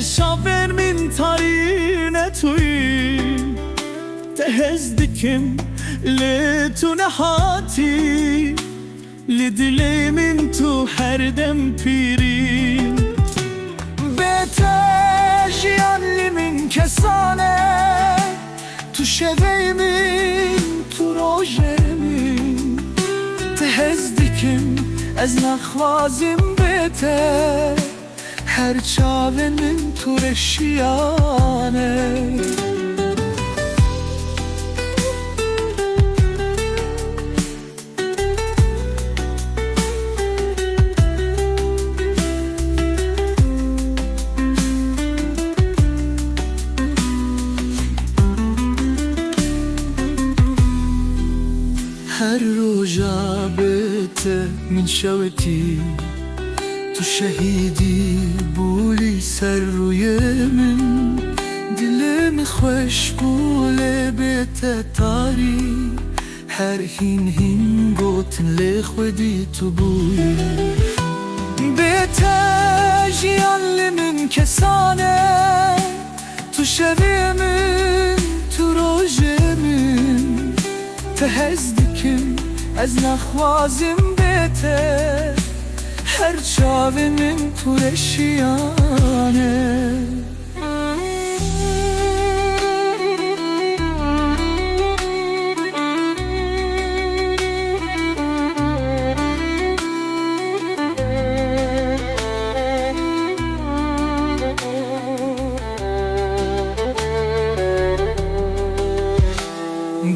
شاور من تارینه توی تهزدکم لتو نهاتی لدلی من تو هر دم پیرین بتجیان من کسانه تو شوی من تو روژمین تهزدکم از نخوازم بته هر چاوه من تو رشیانه هر روزا بته من شوتی تو شهیدی بولی سر روی من دلم خوش بوله بته تاری هر هین گوتن لخودی تو بوی بته جیان من کسانه تو شوی من تو روژ من تهزدکم از نخوازم بته هر چاوه من تو رشیانه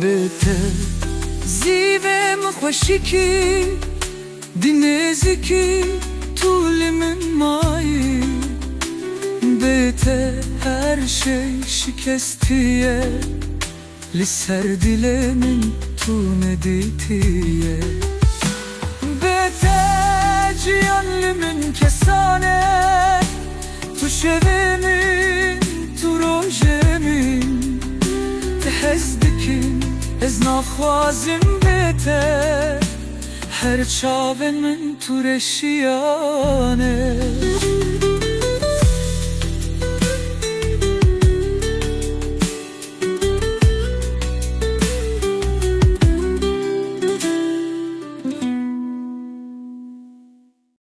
بته زیوه خوشی کی دنیزی کی طول من مایی بته هر شی شکستیه لسر دل من تو ندیتیه بته جیان من کسانه تو شوی من تو روژ من تهزدکم از نخوازم بته هر چاوه من تو رشیانه